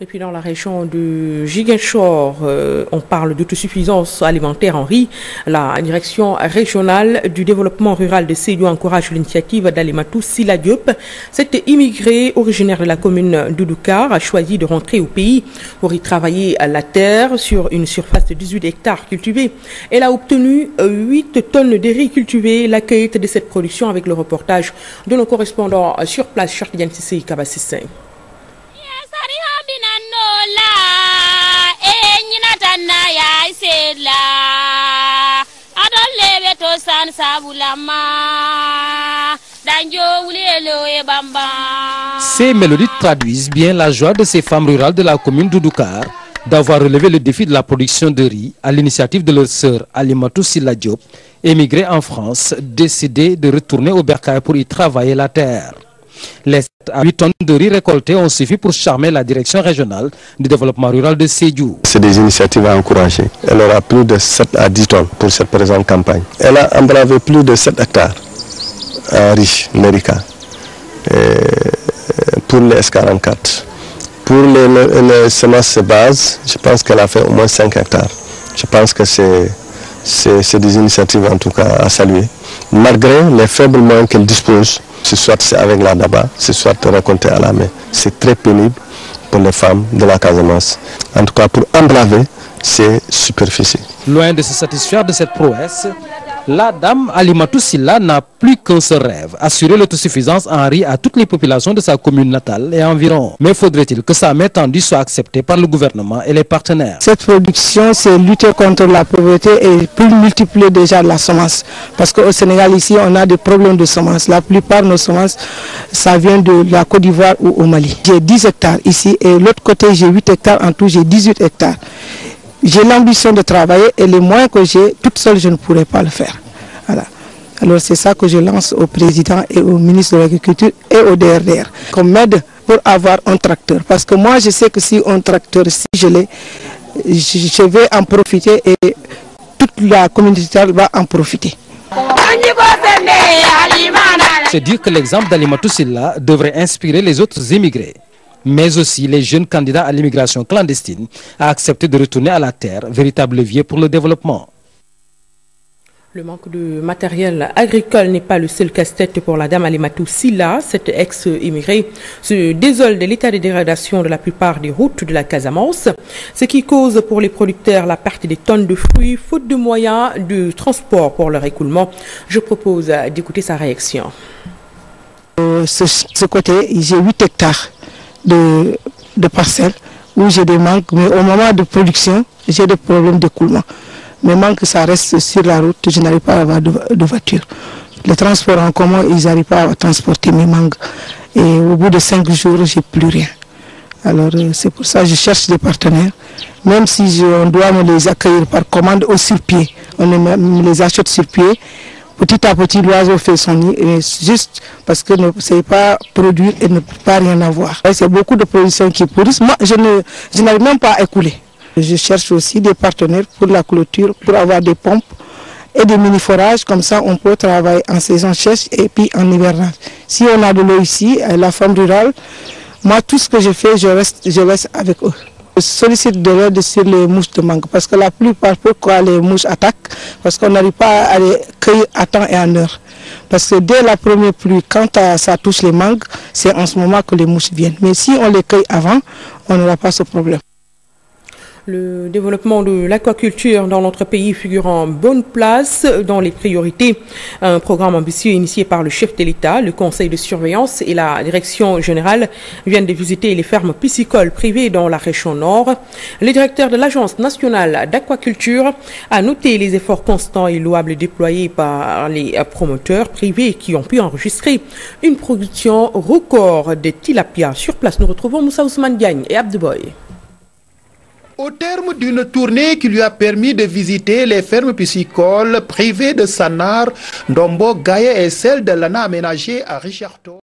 Et puis dans la région de Ziguinchor, on parle d'autosuffisance alimentaire en riz. La direction régionale du développement rural de Sédhiou encourage l'initiative d'Alimatou Silla Diop. Cet immigré originaire de la commune d'Oudoukar a choisi de rentrer au pays pour y travailler à la terre sur une surface de 18 hectares cultivés. Elle a obtenu 8 tonnes de riz cultivé. L'accueil de cette production avec le reportage de nos correspondants sur place, Chartidiane Sissé et Kabassissé. Ces mélodies traduisent bien la joie de ces femmes rurales de la commune d'Oudoukar d'avoir relevé le défi de la production de riz à l'initiative de leur sœur Alimatou Silla Diop, émigrée en France, décidée de retourner au bercail pour y travailler la terre. Les 7 à 8 tonnes de riz récoltées ont suffi pour charmer la direction régionale du développement rural de Sédhiou. C'est des initiatives à encourager. Elle aura plus de 7 à 10 tonnes pour cette présente campagne. Elle a embravé plus de 7 hectares en riz, l'Erica, pour les S44. Pour les semences base, je pense qu'elle a fait au moins 5 hectares. Je pense que c'est des initiatives en tout cas à saluer. Malgré les faibles moyens qu'elle dispose, soit c'est avec la daba, soit récolté à la main. C'est très pénible pour les femmes de la Casamance. En tout cas, pour embraver ces superficies. Loin de se satisfaire de cette prouesse, la dame Alimatou Silla n'a plus qu'un seul rêve, assurer l'autosuffisance en riz à toutes les populations de sa commune natale et environ. Mais faudrait-il que sa main tendue soit acceptée par le gouvernement et les partenaires? Cette production, c'est lutter contre la pauvreté et pour multiplier déjà la semence. Parce qu'au Sénégal, ici, on a des problèmes de semences. La plupart de nos semences, ça vient de la Côte d'Ivoire ou au Mali. J'ai 10 hectares ici et l'autre côté, j'ai 8 hectares. En tout, j'ai 18 hectares. J'ai l'ambition de travailler et les moyens que j'ai, toute seule, je ne pourrais pas le faire. Voilà. Alors c'est ça que je lance au président et au ministre de l'Agriculture et au DRDR comme aide pour avoir un tracteur. Parce que moi, je sais que si un tracteur, si je l'ai, je vais en profiter et toute la communauté va en profiter. C'est dire que l'exemple d'Alimatou Silla devrait inspirer les autres immigrés, mais aussi les jeunes candidats à l'immigration clandestine à accepter de retourner à la terre, véritable levier pour le développement. Le manque de matériel agricole n'est pas le seul casse-tête pour la dame Alimatou Silla. Cette ex-immigrée se désole de l'état de dégradation de la plupart des routes de la Casamance, ce qui cause pour les producteurs la perte des tonnes de fruits, faute de moyens de transport pour leur écoulement. Je propose d'écouter sa réaction. Ce côté, j'ai 8 hectares de parcelles où j'ai des manques, mais au moment de production, j'ai des problèmes d'écoulement. Mes manques, ça reste sur la route, je n'arrive pas à avoir de voiture. Les transports en commun, ils n'arrivent pas à transporter mes manques. Et au bout de 5 jours, je n'ai plus rien. Alors c'est pour ça que je cherche des partenaires. Même si on doit me les accueillir par commande ou sur pied, on me les achète sur pied. Petit à petit, l'oiseau fait son nid, et juste parce que ne sait pas produire et ne peut pas rien avoir. C'est beaucoup de productions qui pourrissent. Moi, je n'arrive même pas à écouler. Je cherche aussi des partenaires pour la clôture, pour avoir des pompes et des mini-forages. Comme ça, on peut travailler en saison sèche et puis en hivernage. Si on a de l'eau ici, la femme rurale, moi, tout ce que je fais, je reste avec eux. Je sollicite de l'aide sur les mouches de mangue. Parce que la plupart, pourquoi les mouches attaquent? Parce qu'on n'arrive pas à les cueillir à temps et en heure. Parce que dès la première pluie, quand ça touche les mangues, c'est en ce moment que les mouches viennent. Mais si on les cueille avant, on n'aura pas ce problème. Le développement de l'aquaculture dans notre pays figure en bonne place dans les priorités. Un programme ambitieux initié par le chef de l'État, le conseil de surveillance et la direction générale viennent de visiter les fermes piscicoles privées dans la région nord. Le directeur de l'Agence nationale d'aquaculture a noté les efforts constants et louables déployés par les promoteurs privés qui ont pu enregistrer une production record de tilapia. Sur place, nous retrouvons Moussa Ousmane Diagne et Abdeboy. Au terme d'une tournée qui lui a permis de visiter les fermes piscicoles privées de Sanar, Ndombo, Gaïa et celle de l'ANA aménagée à Richardot.